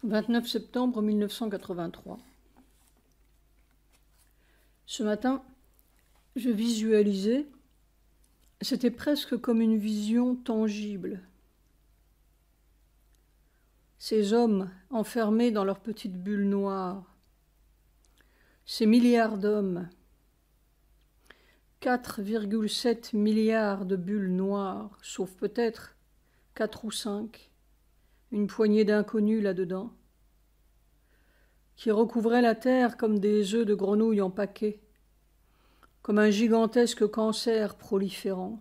29 septembre 1983. Ce matin, je visualisais, c'était presque comme une vision tangible. Ces hommes enfermés dans leur petite bulle noire, ces milliards d'hommes, 4,7 milliards de bulles noires, sauf peut-être 4 ou 5, une poignée d'inconnus là-dedans, qui recouvraient la terre comme des œufs de grenouille en paquet, comme un gigantesque cancer proliférant.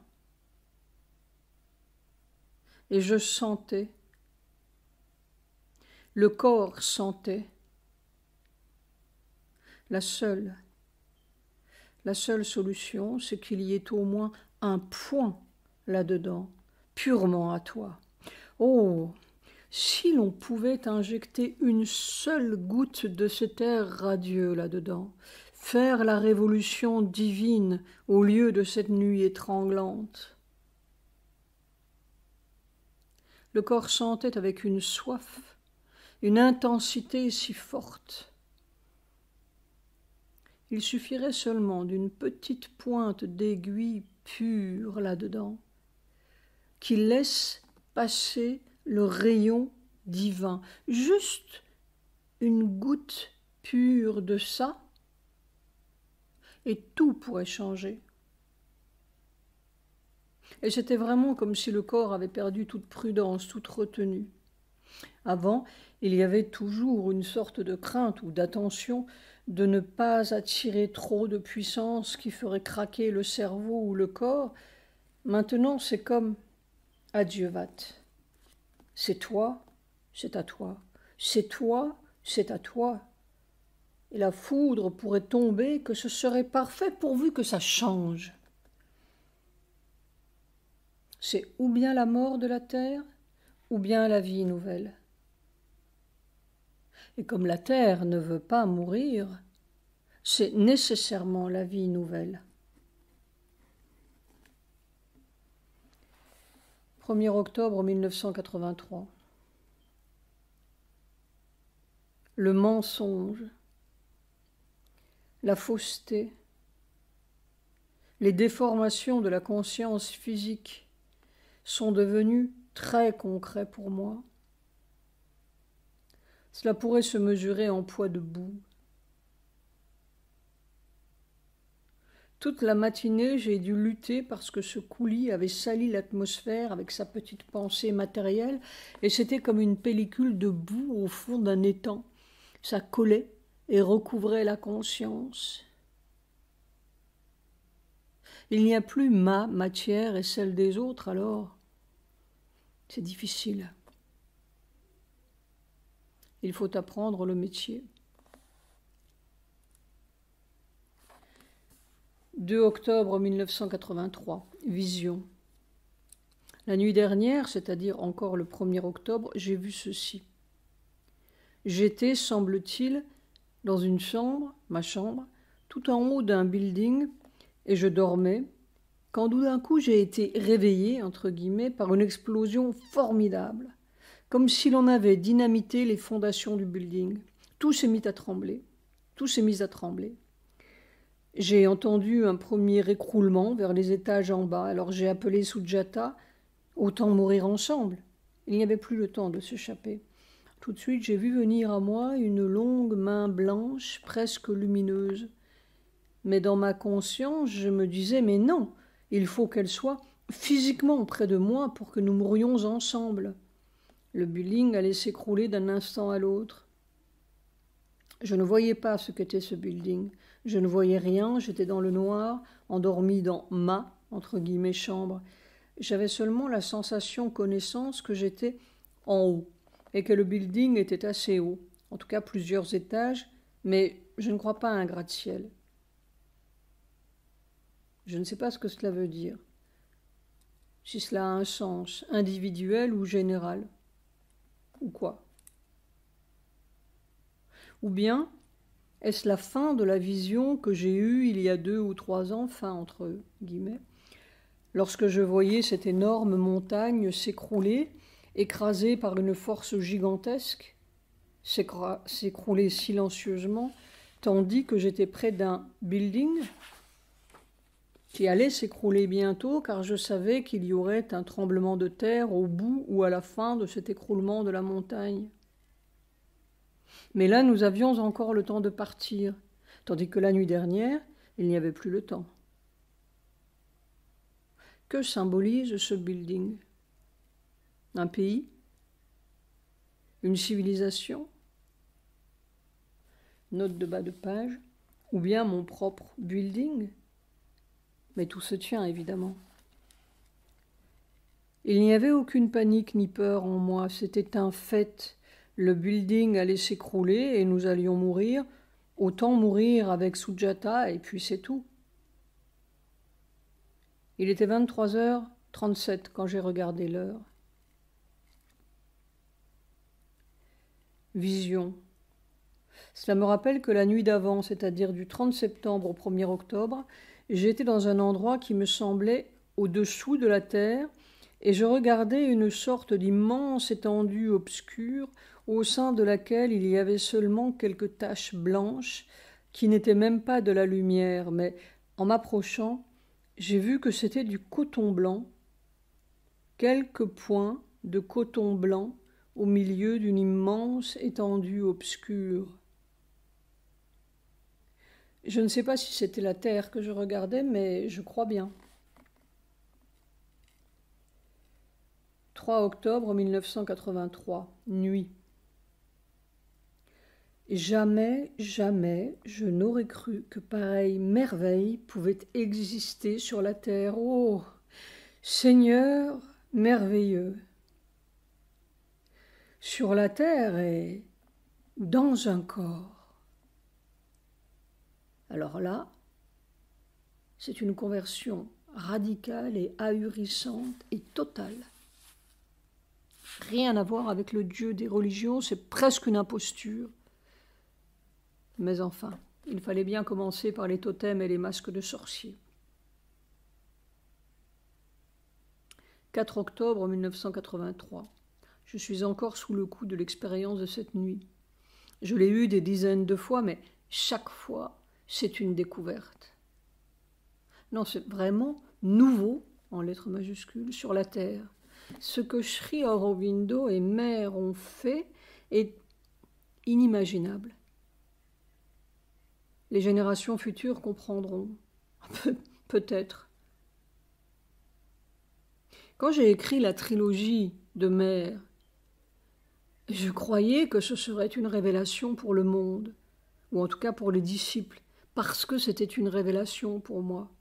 Et je sentais, le corps sentait, la seule solution, c'est qu'il y ait au moins un point là-dedans, purement à toi. Oh, si l'on pouvait injecter une seule goutte de cet air radieux là-dedans, faire la révolution divine au lieu de cette nuit étranglante. Le corps sentait avec une soif, une intensité si forte. Il suffirait seulement d'une petite pointe d'aiguille pure là-dedans, qui laisse passer le rayon divin. Juste une goutte pure de ça, et tout pourrait changer. Et c'était vraiment comme si le corps avait perdu toute prudence, toute retenue. Avant, il y avait toujours une sorte de crainte ou d'attention de ne pas attirer trop de puissance qui ferait craquer le cerveau ou le corps. Maintenant, c'est comme adieuvat. C'est toi, c'est à toi. C'est toi, c'est à toi. Et la foudre pourrait tomber, que ce serait parfait pourvu que ça change. C'est ou bien la mort de la terre, ou bien la vie nouvelle. Et comme la terre ne veut pas mourir, c'est nécessairement la vie nouvelle. 1er octobre 1983. Le mensonge, la fausseté, les déformations de la conscience physique sont devenus très concrets pour moi. Cela pourrait se mesurer en poids de boue. Toute la matinée, j'ai dû lutter parce que ce coulis avait sali l'atmosphère avec sa petite pensée matérielle, et c'était comme une pellicule de boue au fond d'un étang. Ça collait et recouvrait la conscience. Il n'y a plus ma matière et celle des autres, alors c'est difficile. Il faut apprendre le métier. 2 octobre 1983, vision. La nuit dernière, c'est-à-dire encore le 1er octobre, j'ai vu ceci. J'étais, semble-t-il, dans une chambre, ma chambre, tout en haut d'un building, et je dormais, quand tout d'un coup j'ai été réveillée, entre guillemets, par une explosion formidable, comme si l'on avait dynamité les fondations du building. Tout s'est mis à trembler, tout s'est mis à trembler. J'ai entendu un premier écroulement vers les étages en bas, alors j'ai appelé Sujata, autant mourir ensemble. Il n'y avait plus le temps de s'échapper. Tout de suite, j'ai vu venir à moi une longue main blanche, presque lumineuse. Mais dans ma conscience, je me disais, mais non, il faut qu'elle soit physiquement près de moi pour que nous mourions ensemble. Le building allait s'écrouler d'un instant à l'autre. Je ne voyais pas ce qu'était ce building. Je ne voyais rien, j'étais dans le noir, endormi dans ma, entre guillemets, chambre. J'avais seulement la sensation, connaissance, que j'étais en haut et que le building était assez haut, en tout cas plusieurs étages, mais je ne crois pas à un gratte-ciel. Je ne sais pas ce que cela veut dire, si cela a un sens individuel ou général, ou quoi. Ou bien, est-ce la fin de la vision que j'ai eue il y a 2 ou 3 ans, fin entre guillemets, lorsque je voyais cette énorme montagne s'écrouler, écrasée par une force gigantesque? s'écrouler silencieusement, tandis que j'étais près d'un building qui allait s'écrouler bientôt, car je savais qu'il y aurait un tremblement de terre au bout ou à la fin de cet écroulement de la montagne. Mais là, nous avions encore le temps de partir, tandis que la nuit dernière, il n'y avait plus le temps. Que symbolise ce building? Un pays? Une civilisation? Note de bas de page, ou bien mon propre building? Mais tout se tient, évidemment. Il n'y avait aucune panique ni peur en moi, c'était un fait. Le building allait s'écrouler et nous allions mourir. Autant mourir avec Sujata et puis c'est tout. Il était 23h37 quand j'ai regardé l'heure. Vision. Cela me rappelle que la nuit d'avant, c'est-à-dire du 30 septembre au 1er octobre, j'étais dans un endroit qui me semblait au-dessous de la terre et je regardais une sorte d'immense étendue obscure au sein de laquelle il y avait seulement quelques taches blanches qui n'étaient même pas de la lumière, mais en m'approchant, j'ai vu que c'était du coton blanc, quelques points de coton blanc au milieu d'une immense étendue obscure. Je ne sais pas si c'était la terre que je regardais, mais je crois bien. 3 octobre 1983, nuit. Jamais, jamais je n'aurais cru que pareille merveille pouvait exister sur la terre. Oh, Seigneur merveilleux! Sur la terre et dans un corps. Alors là, c'est une conversion radicale et ahurissante et totale. Rien à voir avec le Dieu des religions, c'est presque une imposture. Mais enfin, il fallait bien commencer par les totems et les masques de sorciers. 4 octobre 1983. Je suis encore sous le coup de l'expérience de cette nuit. Je l'ai eue des dizaines de fois, mais chaque fois, c'est une découverte. Non, c'est vraiment nouveau, en lettres majuscules, sur la Terre. Ce que Sri Aurobindo et Mère ont fait est inimaginable. Les générations futures comprendront. Peut-être. Quand j'ai écrit la trilogie de Mère, je croyais que ce serait une révélation pour le monde, ou en tout cas pour les disciples, parce que c'était une révélation pour moi.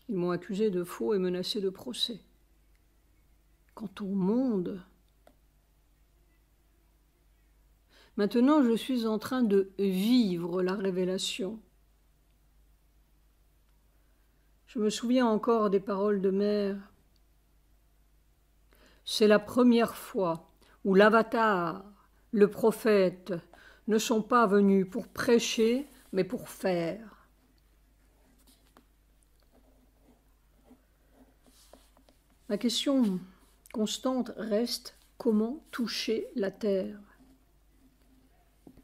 Ils m'ont accusé de faux et menacé de procès. Quant au monde, maintenant je suis en train de vivre la révélation. Je me souviens encore des paroles de Mère. C'est la première fois où l'avatar, le prophète, ne sont pas venus pour prêcher, mais pour faire. Ma question constante reste: comment toucher la terre?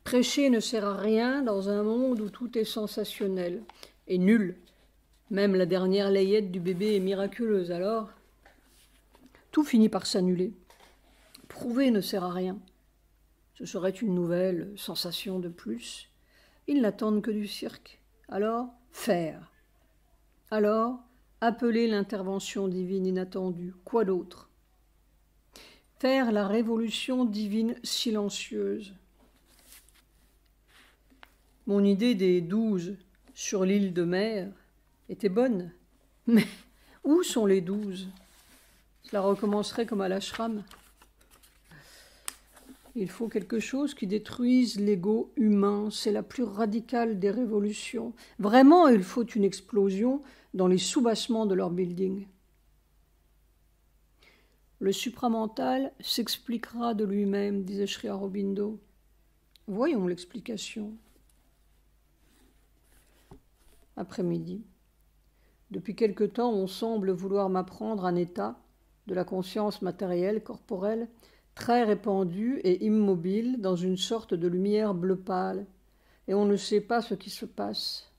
Prêcher ne sert à rien dans un monde où tout est sensationnel et nul. Même la dernière layette du bébé est miraculeuse, alors tout finit par s'annuler. Prouver ne sert à rien. Ce serait une nouvelle sensation de plus. Ils n'attendent que du cirque. Alors, faire. Alors, appeler l'intervention divine inattendue. Quoi d'autre? Faire la révolution divine silencieuse. Mon idée des 12 sur l'île de Mer était bonne. Mais où sont les 12? Cela recommencerait comme à l'ashram. Il faut quelque chose qui détruise l'ego humain. C'est la plus radicale des révolutions. Vraiment, il faut une explosion dans les soubassements de leur building. Le supramental s'expliquera de lui-même, disait Sri Aurobindo. Voyons l'explication. Après-midi. Depuis quelque temps, on semble vouloir m'apprendre un état de la conscience matérielle, corporelle, très répandu et immobile dans une sorte de lumière bleu pâle, et on ne sait pas ce qui se passe.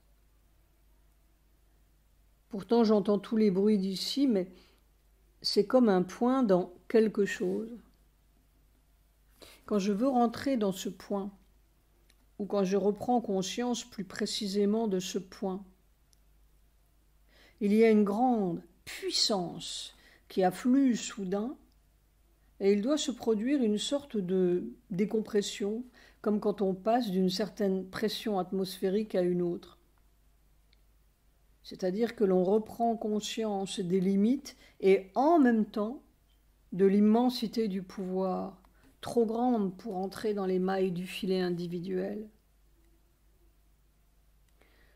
Pourtant j'entends tous les bruits d'ici, mais c'est comme un point dans quelque chose. Quand je veux rentrer dans ce point, ou quand je reprends conscience plus précisément de ce point, il y a une grande puissance qui afflue soudain, et il doit se produire une sorte de décompression, comme quand on passe d'une certaine pression atmosphérique à une autre. C'est-à-dire que l'on reprend conscience des limites et en même temps de l'immensité du pouvoir, trop grande pour entrer dans les mailles du filet individuel.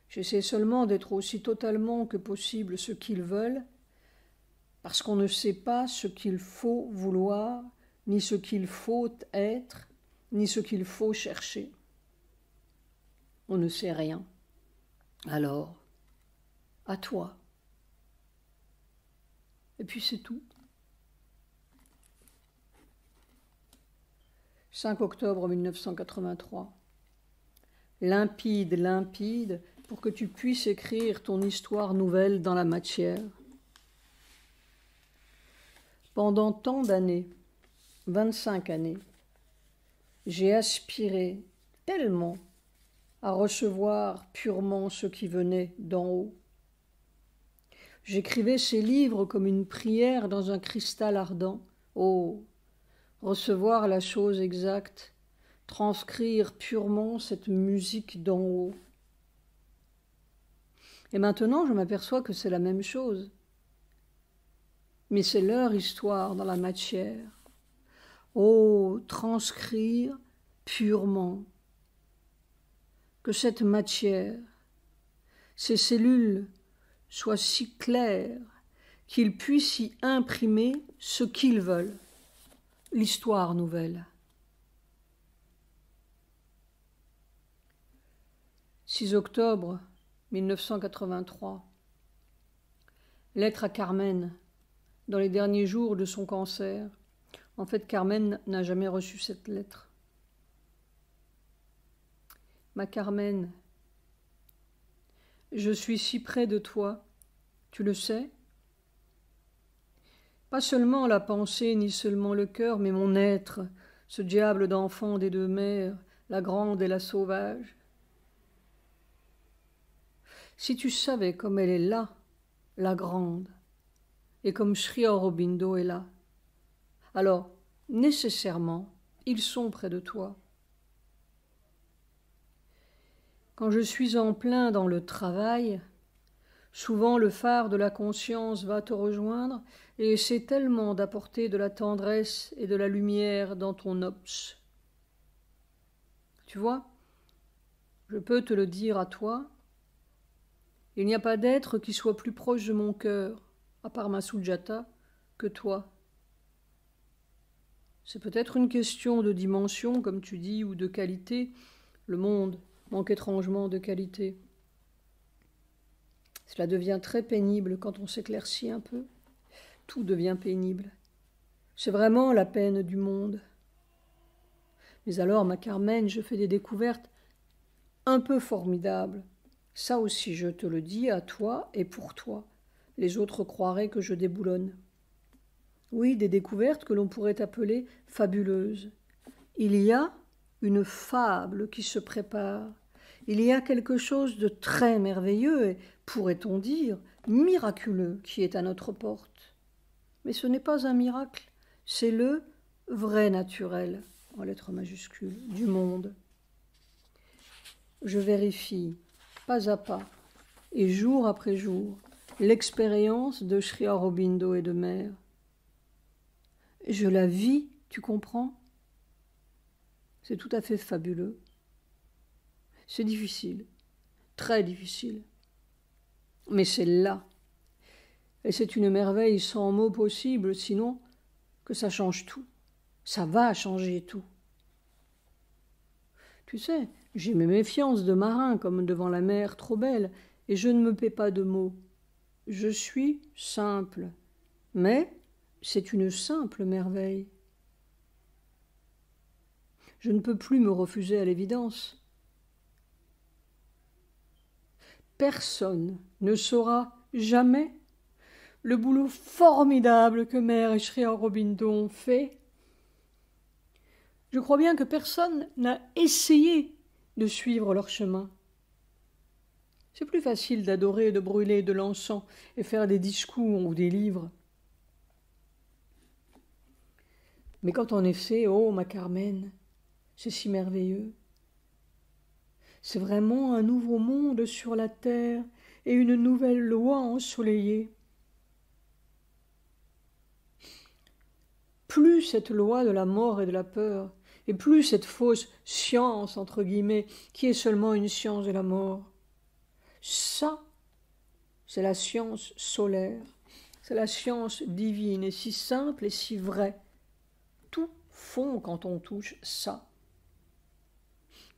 J'essaie seulement d'être aussi totalement que possible ce qu'ils veulent, parce qu'on ne sait pas ce qu'il faut vouloir, ni ce qu'il faut être, ni ce qu'il faut chercher. On ne sait rien. Alors, à toi. Et puis c'est tout. 5 octobre 1983. Limpide, limpide, pour que tu puisses écrire ton histoire nouvelle dans la matière. Pendant tant d'années, 25 années, j'ai aspiré tellement à recevoir purement ce qui venait d'en haut. J'écrivais ces livres comme une prière dans un cristal ardent. Oh, recevoir la chose exacte, transcrire purement cette musique d'en haut. Et maintenant, je m'aperçois que c'est la même chose. Mais c'est leur histoire dans la matière. Oh, transcrire purement. Que cette matière, ces cellules soient si claires qu'ils puissent y imprimer ce qu'ils veulent, l'histoire nouvelle. 6 octobre 1983. Lettre à Carmen, dans les derniers jours de son cancer. En fait, Carmen n'a jamais reçu cette lettre. Ma Carmen, je suis si près de toi, tu le sais? Pas seulement la pensée, ni seulement le cœur, mais mon être, ce diable d'enfant des deux mères, la grande et la sauvage. Si tu savais comme elle est là, la grande, et comme Sri Aurobindo est là, alors, nécessairement, ils sont près de toi. Quand je suis en plein dans le travail, souvent le phare de la conscience va te rejoindre et essaie tellement d'apporter de la tendresse et de la lumière dans ton ops. Tu vois, je peux te le dire à toi, il n'y a pas d'être qui soit plus proche de mon cœur, à part ma Sujata, que toi. C'est peut-être une question de dimension, comme tu dis, ou de qualité. Le monde manque étrangement de qualité. Cela devient très pénible quand on s'éclaircit un peu. Tout devient pénible. C'est vraiment la peine du monde. Mais alors, ma Carmen, je fais des découvertes un peu formidables. Ça aussi, je te le dis à toi et pour toi. Les autres croiraient que je déboulonne. Oui, des découvertes que l'on pourrait appeler fabuleuses. Il y a une fable qui se prépare. Il y a quelque chose de très merveilleux et, pourrait-on dire, miraculeux qui est à notre porte. Mais ce n'est pas un miracle, c'est le vrai naturel, en lettres majuscules, du monde. Je vérifie, pas à pas, et jour après jour, l'expérience de Sri Aurobindo et de Mère. Je la vis, tu comprends? C'est tout à fait fabuleux. C'est difficile, très difficile. Mais c'est là. Et c'est une merveille sans mots possible, sinon que ça change tout. Ça va changer tout. Tu sais, j'ai mes méfiances de marin comme devant la mer trop belle, et je ne me paie pas de mots. Je suis simple, mais c'est une simple merveille. Je ne peux plus me refuser à l'évidence. Personne ne saura jamais le boulot formidable que Mère et Shreya Aurobindo ont fait. Je crois bien que personne n'a essayé de suivre leur chemin. C'est plus facile d'adorer et de brûler de l'encens et faire des discours ou des livres. Mais quand on essaie, oh ma Carmen, c'est si merveilleux. C'est vraiment un nouveau monde sur la terre et une nouvelle loi ensoleillée. Plus cette loi de la mort et de la peur, et plus cette fausse science, entre guillemets, qui est seulement une science de la mort. Ça, c'est la science solaire, c'est la science divine, et si simple et si vraie. Tout fond quand on touche ça.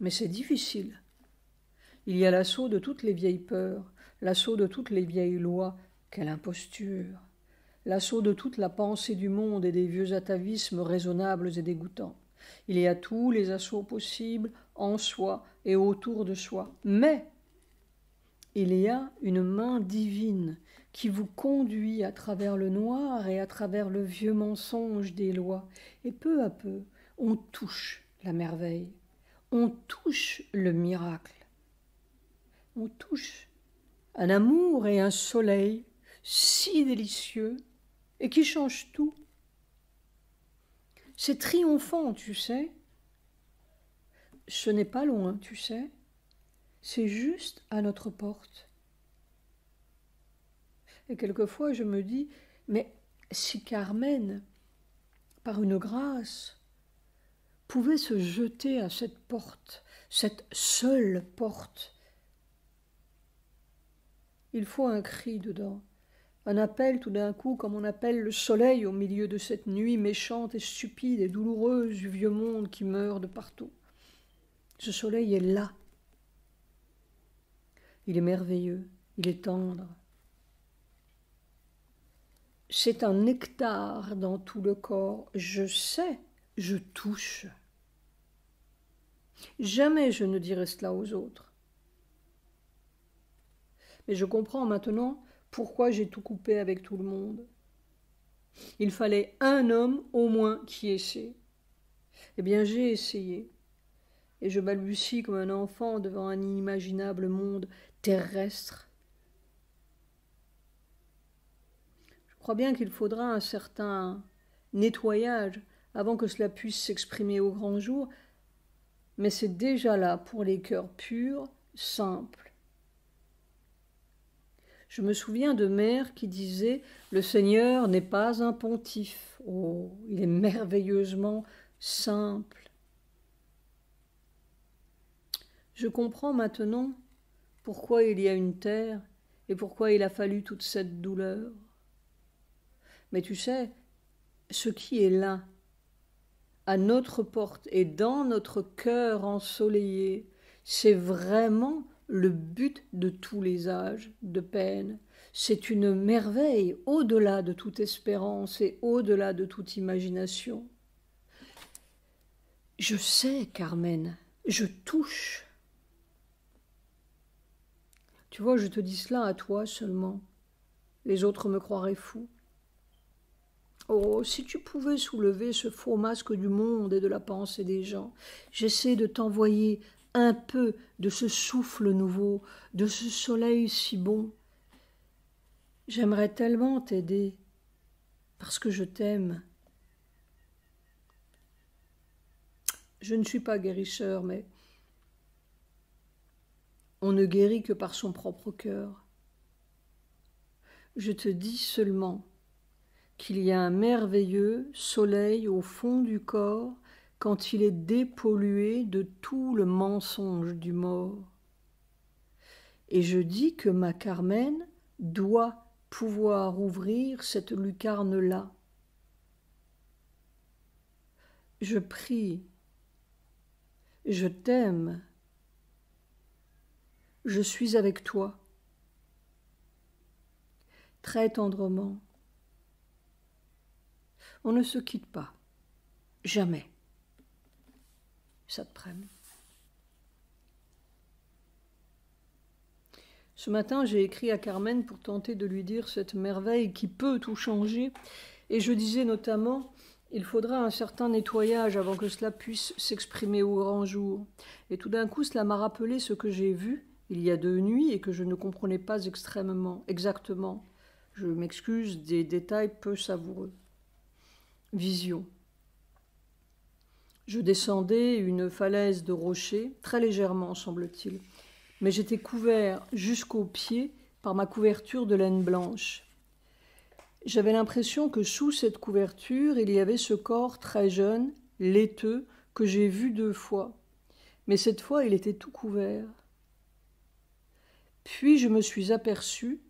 Mais c'est difficile. Il y a l'assaut de toutes les vieilles peurs, l'assaut de toutes les vieilles lois. Quelle imposture! L'assaut de toute la pensée du monde et des vieux atavismes raisonnables et dégoûtants. Il y a tous les assauts possibles en soi et autour de soi. Mais il y a une main divine qui vous conduit à travers le noir et à travers le vieux mensonge des lois. Et peu à peu, on touche la merveille, on touche le miracle. On touche un amour et un soleil si délicieux et qui change tout. C'est triomphant, tu sais. Ce n'est pas loin, tu sais. C'est juste à notre porte. Et quelquefois je me dis, mais si Carmen, par une grâce, pouvait se jeter à cette porte, cette seule porte, il faut un cri dedans, un appel tout d'un coup comme on appelle le soleil au milieu de cette nuit méchante et stupide et douloureuse du vieux monde qui meurt de partout. Ce soleil est là. Il est merveilleux, il est tendre. C'est un nectar dans tout le corps. Je sais, je touche. Jamais je ne dirai cela aux autres. Mais je comprends maintenant pourquoi j'ai tout coupé avec tout le monde. Il fallait un homme au moins qui essaie. Eh bien, j'ai essayé. Et je balbutie comme un enfant devant un inimaginable monde terrestre. Je crois bien qu'il faudra un certain nettoyage avant que cela puisse s'exprimer au grand jour, mais c'est déjà là pour les cœurs purs, simples. Je me souviens de Mère qui disait « Le Seigneur n'est pas un pontife. Oh, il est merveilleusement simple. » Je comprends maintenant pourquoi il y a une terre et pourquoi il a fallu toute cette douleur. Mais tu sais, ce qui est là, à notre porte et dans notre cœur ensoleillé, c'est vraiment le but de tous les âges de peine. C'est une merveille au-delà de toute espérance et au-delà de toute imagination. Je sais, Carmen, je touche. Tu vois, je te dis cela à toi seulement. Les autres me croiraient fou. Oh, si tu pouvais soulever ce faux masque du monde et de la pensée des gens, j'essaie de t'envoyer un peu de ce souffle nouveau, de ce soleil si bon. J'aimerais tellement t'aider, parce que je t'aime. Je ne suis pas guérisseur, mais on ne guérit que par son propre cœur. Je te dis seulement qu'il y a un merveilleux soleil au fond du corps quand il est dépollué de tout le mensonge du mort. Et je dis que ma Carmen doit pouvoir ouvrir cette lucarne-là. Je prie, je t'aime, je suis avec toi, très tendrement. On ne se quitte pas, jamais. cet après-midi. Ce matin, j'ai écrit à Carmen pour tenter de lui dire cette merveille qui peut tout changer. Et je disais notamment, il faudra un certain nettoyage avant que cela puisse s'exprimer au grand jour. Et tout d'un coup, cela m'a rappelé ce que j'ai vu il y a 2 nuits et que je ne comprenais pas exactement. Je m'excuse des détails peu savoureux. Vision. Je descendais une falaise de rochers, très légèrement semble-t-il, mais j'étais couvert jusqu'aux pieds par ma couverture de laine blanche. J'avais l'impression que sous cette couverture, il y avait ce corps très jeune, laiteux, que j'ai vu 2 fois. Mais cette fois, il était tout couvert. Puis je me suis aperçu,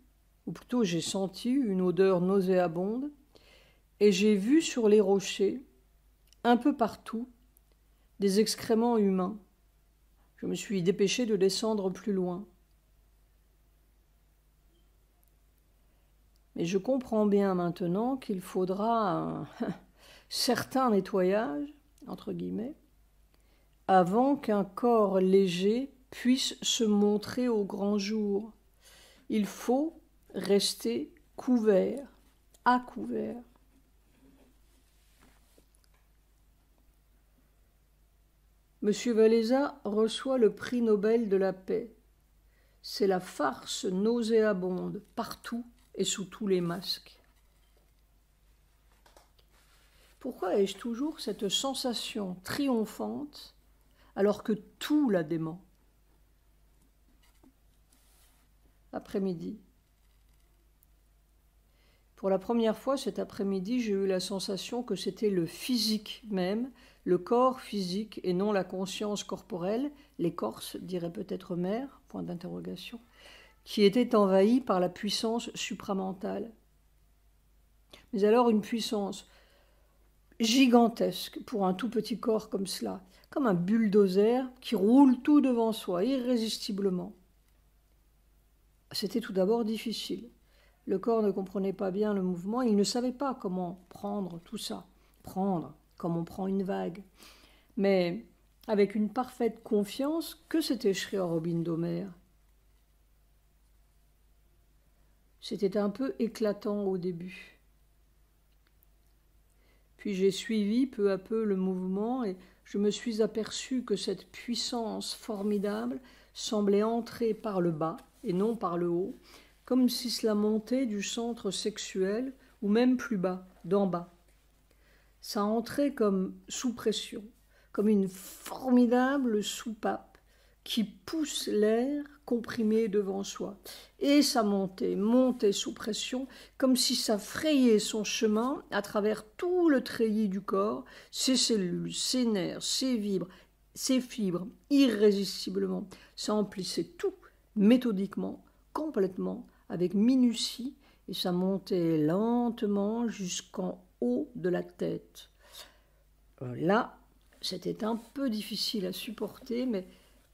ou plutôt j'ai senti une odeur nauséabonde, et j'ai vu sur les rochers, un peu partout, des excréments humains. Je me suis dépêché de descendre plus loin. Mais je comprends bien maintenant qu'il faudra un certain nettoyage, entre guillemets, avant qu'un corps léger puisse se montrer au grand jour. Il faut rester couvert, à couvert. Monsieur Wałęsa reçoit le prix Nobel de la paix. C'est la farce nauséabonde, partout et sous tous les masques. Pourquoi ai-je toujours cette sensation triomphante alors que tout la dément? Après-midi. Pour la première fois cet après-midi, j'ai eu la sensation que c'était le physique même, le corps physique et non la conscience corporelle, l'écorce dirait peut-être mère, point d'interrogation, qui était envahi par la puissance supramentale. Mais alors une puissance gigantesque pour un tout petit corps comme cela, comme un bulldozer qui roule tout devant soi, irrésistiblement. C'était tout d'abord difficile. Le corps ne comprenait pas bien le mouvement, il ne savait pas comment prendre tout ça, prendre comme on prend une vague. Mais avec une parfaite confiance que c'était Sri Aurobindo Mère. C'était un peu éclatant au début. Puis j'ai suivi peu à peu le mouvement et je me suis aperçu que cette puissance formidable semblait entrer par le bas et non par le haut, comme si cela montait du centre sexuel ou même plus bas, d'en bas. Ça entrait comme sous pression, comme une formidable soupape qui pousse l'air comprimé devant soi. Et ça montait sous pression, comme si ça frayait son chemin à travers tout le treillis du corps, ses cellules, ses nerfs, ses fibres, irrésistiblement. Ça emplissait tout, méthodiquement, complètement, avec minutie, et ça montait lentement jusqu'en haut de la tête. Là, c'était un peu difficile à supporter, mais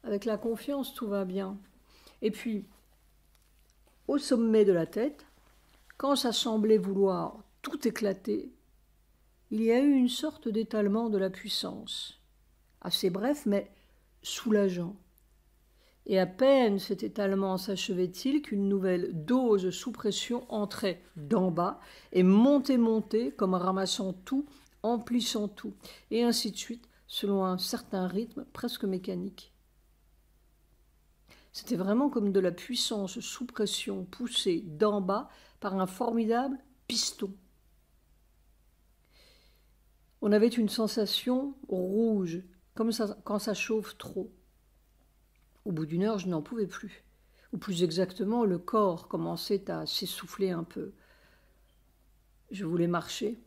avec la confiance, tout va bien. Et puis, au sommet de la tête, quand ça semblait vouloir tout éclater, il y a eu une sorte d'étalement de la puissance, assez bref, mais soulageant. Et à peine cet étalement s'achevait-il qu'une nouvelle dose sous pression entrait d'en bas et montait comme ramassant tout, emplissant tout, et ainsi de suite, selon un certain rythme presque mécanique. C'était vraiment comme de la puissance sous pression poussée d'en bas par un formidable piston. On avait une sensation rouge, comme ça, quand ça chauffe trop. Au bout d'1 heure, je n'en pouvais plus. Ou plus exactement, le corps commençait à s'essouffler un peu. Je voulais marcher.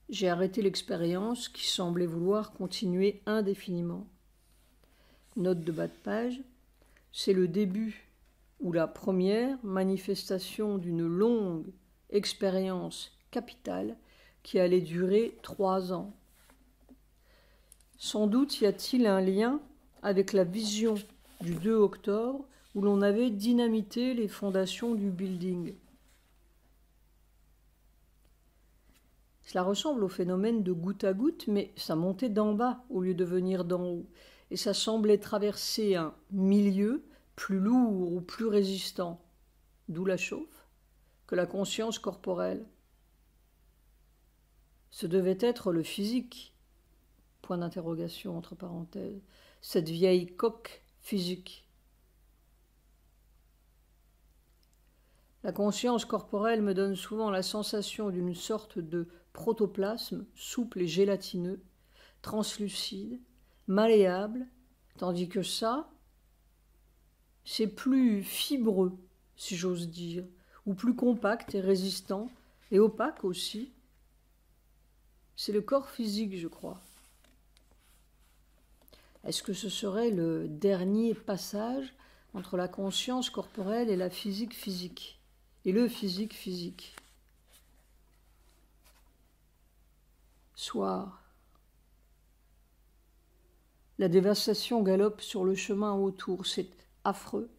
J'ai arrêté l'expérience qui semblait vouloir continuer indéfiniment. Note de bas de page. C'est le début ou la première manifestation d'une longue expérience capitale qui allait durer 3 ans. Sans doute y a-t-il un lien avec la vision du 2 octobre où l'on avait dynamité les fondations du building. Cela ressemble au phénomène de goutte à goutte, mais ça montait d'en bas au lieu de venir d'en haut. et ça semblait traverser un milieu plus lourd ou plus résistant, d'où la chauffe, que la conscience corporelle. Ce devait être le physique, point d'interrogation entre parenthèses, cette vieille coque physique. La conscience corporelle me donne souvent la sensation d'une sorte de protoplasme souple et gélatineux, translucide, malléable, tandis que ça, c'est plus fibreux, si j'ose dire, ou plus compact et résistant, et opaque aussi. C'est le corps physique, je crois. Est-ce que ce serait le dernier passage entre la conscience corporelle et la physique physique, et le physique physique? Soir. La dévastation galope sur le chemin autour, c'est affreux.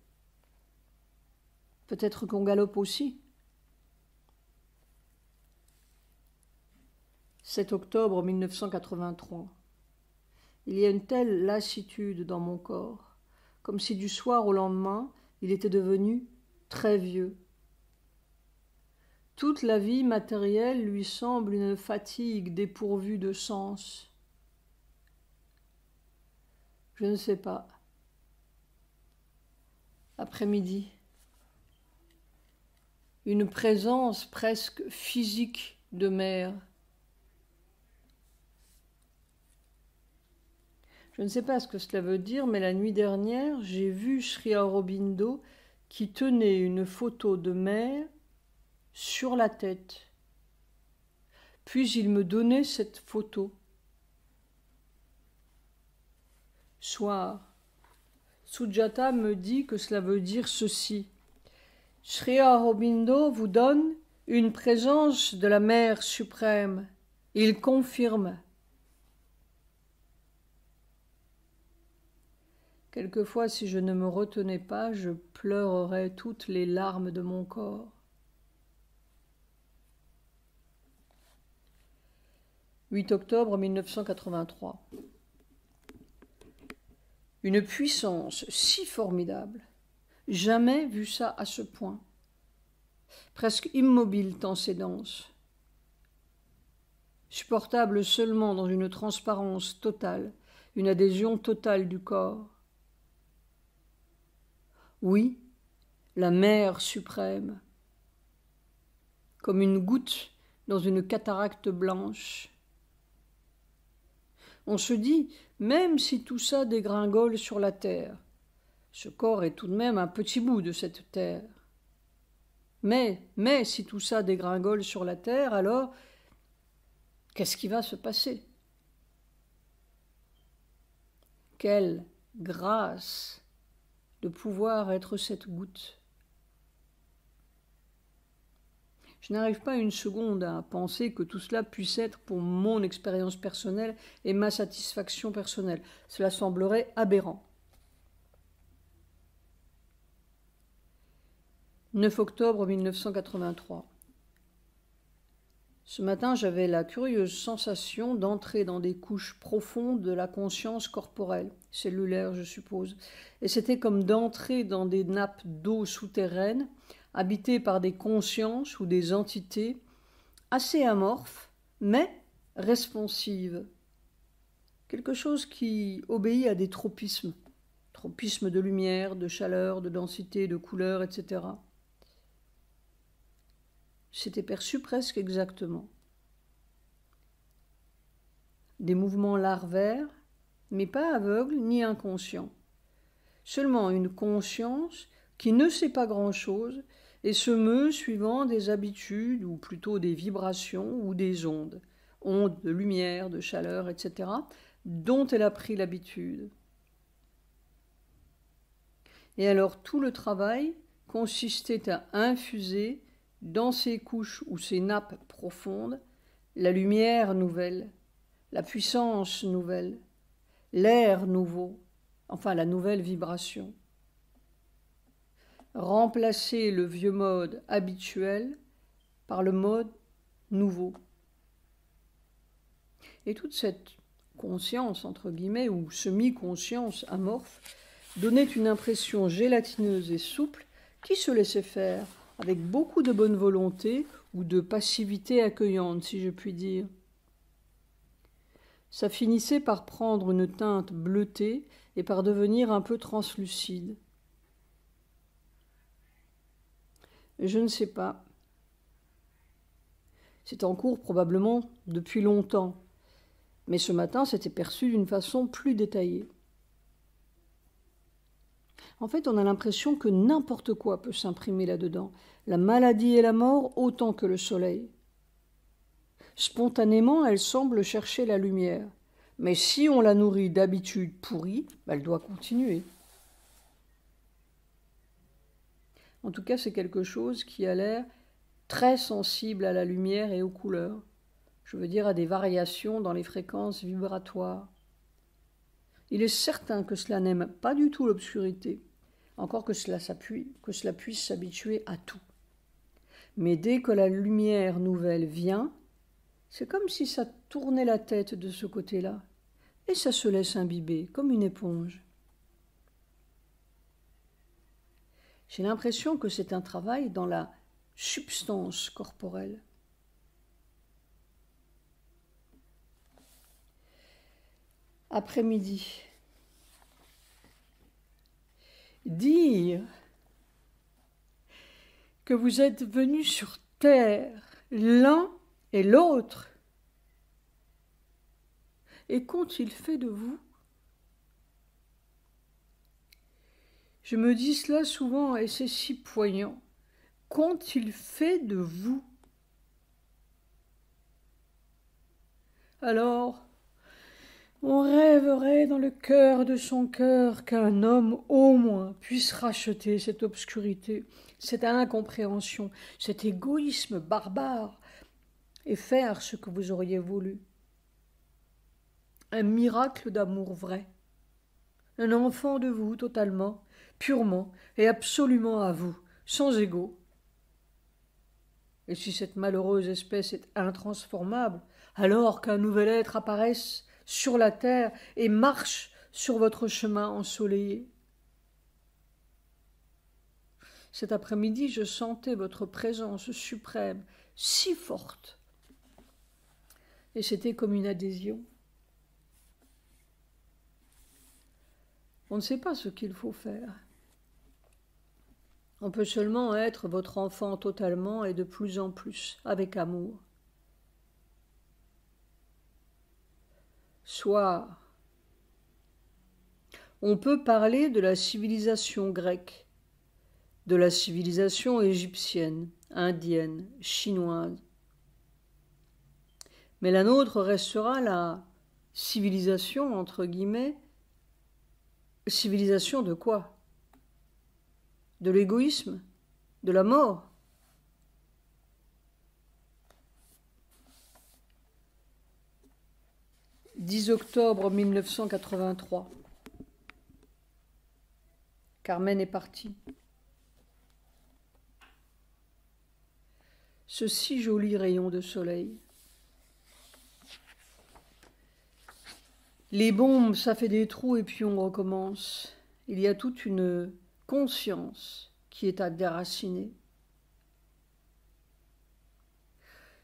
Peut-être qu'on galope aussi. 7 octobre 1983. Il y a une telle lassitude dans mon corps, comme si du soir au lendemain, il était devenu très vieux. Toute la vie matérielle lui semble une fatigue dépourvue de sens. Je ne sais pas. Après-midi. Une présence presque physique de mère. Je ne sais pas ce que cela veut dire, mais la nuit dernière, j'ai vu Sri Aurobindo qui tenait une photo de mère sur la tête. Puis il me donnait cette photo. Soir. Sujata me dit que cela veut dire ceci. Sri Aurobindo vous donne une présence de la Mère suprême. Il confirme. Quelquefois, si je ne me retenais pas, je pleurerais toutes les larmes de mon corps. 8 octobre 1983. Une puissance si formidable, jamais vu ça à ce point. Presque immobile tant c'est dense. Supportable seulement dans une transparence totale, une adhésion totale du corps. Oui, la Mère suprême, comme une goutte dans une cataracte blanche. On se dit, même si tout ça dégringole sur la terre, ce corps est tout de même un petit bout de cette terre. Mais si tout ça dégringole sur la terre, alors qu'est-ce qui va se passer? Quelle grâce de pouvoir être cette goutte. Je n'arrive pas une seconde à penser que tout cela puisse être pour mon expérience personnelle et ma satisfaction personnelle. Cela semblerait aberrant. 9 octobre 1983. Ce matin, j'avais la curieuse sensation d'entrer dans des couches profondes de la conscience corporelle, cellulaire je suppose, et c'était comme d'entrer dans des nappes d'eau souterraines, habitées par des consciences ou des entités assez amorphes, mais responsives. Quelque chose qui obéit à des tropismes, tropismes de lumière, de chaleur, de densité, de couleur, etc. C'était perçu presque exactement. Des mouvements larvaires, mais pas aveugles ni inconscients. Seulement une conscience qui ne sait pas grand-chose et se meut suivant des habitudes, ou plutôt des vibrations ou des ondes de lumière, de chaleur, etc., dont elle a pris l'habitude. Et alors tout le travail consistait à infuser dans ces couches ou ces nappes profondes, la lumière nouvelle, la puissance nouvelle, l'air nouveau, enfin la nouvelle vibration. Remplacer le vieux mode habituel par le mode nouveau. Et toute cette conscience, entre guillemets, ou semi-conscience amorphe, donnait une impression gélatineuse et souple qui se laissait faire, avec beaucoup de bonne volonté ou de passivité accueillante, si je puis dire. Ça finissait par prendre une teinte bleutée et par devenir un peu translucide. Je ne sais pas. C'est en cours probablement depuis longtemps, mais ce matin c'était perçu d'une façon plus détaillée. En fait, on a l'impression que n'importe quoi peut s'imprimer là-dedans, la maladie et la mort autant que le soleil. Spontanément, elle semble chercher la lumière, mais si on la nourrit d'habitudes pourries, elle doit continuer. En tout cas, c'est quelque chose qui a l'air très sensible à la lumière et aux couleurs. Je veux dire à des variations dans les fréquences vibratoires. Il est certain que cela n'aime pas du tout l'obscurité, encore que cela puisse s'habituer à tout. Mais dès que la lumière nouvelle vient, c'est comme si ça tournait la tête de ce côté-là, et ça se laisse imbiber comme une éponge. J'ai l'impression que c'est un travail dans la substance corporelle. Après-midi. Dire que vous êtes venus sur terre, l'un et l'autre, et qu'ont-ils fait de vous? Je me dis cela souvent et c'est si poignant. Qu'ont-ils fait de vous? Alors, on rêverait dans le cœur de son cœur qu'un homme au moins puisse racheter cette obscurité, cette incompréhension, cet égoïsme barbare et faire ce que vous auriez voulu. Un miracle d'amour vrai, un enfant de vous totalement, purement et absolument à vous, sans égaux. Et si cette malheureuse espèce est intransformable, alors qu'un nouvel être apparaisse sur la terre et marche sur votre chemin ensoleillé. Cet après-midi, je sentais votre présence suprême, si forte. Et c'était comme une adhésion. On ne sait pas ce qu'il faut faire. On peut seulement être votre enfant totalement et de plus en plus, avec amour. Soit on peut parler de la civilisation grecque, de la civilisation égyptienne, indienne, chinoise. Mais la nôtre restera la civilisation, entre guillemets. Civilisation de quoi? De l'égoïsme? De la mort? « 10 octobre 1983. Carmen est partie. Ce si joli rayon de soleil. Les bombes, ça fait des trous et puis on recommence. Il y a toute une conscience qui est à déraciner.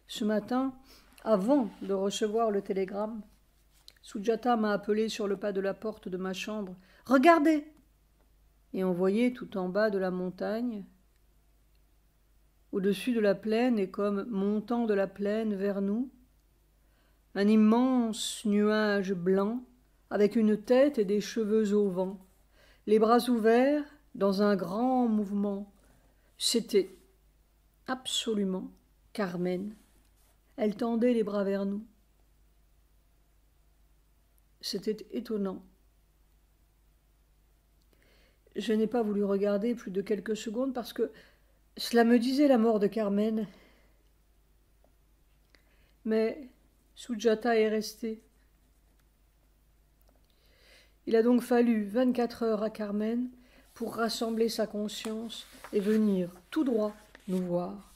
Ce matin, avant de recevoir le télégramme, Sujata m'a appelé sur le pas de la porte de ma chambre. « Regardez !» Et on voyait tout en bas de la montagne, au-dessus de la plaine et comme montant de la plaine vers nous, un immense nuage blanc avec une tête et des cheveux au vent, les bras ouverts dans un grand mouvement. C'était absolument Carmen. Elle tendait les bras vers nous. C'était étonnant. Je n'ai pas voulu regarder plus de quelques secondes parce que cela me disait la mort de Carmen. Mais Sujata est restée. Il a donc fallu 24 heures à Carmen pour rassembler sa conscience et venir tout droit nous voir.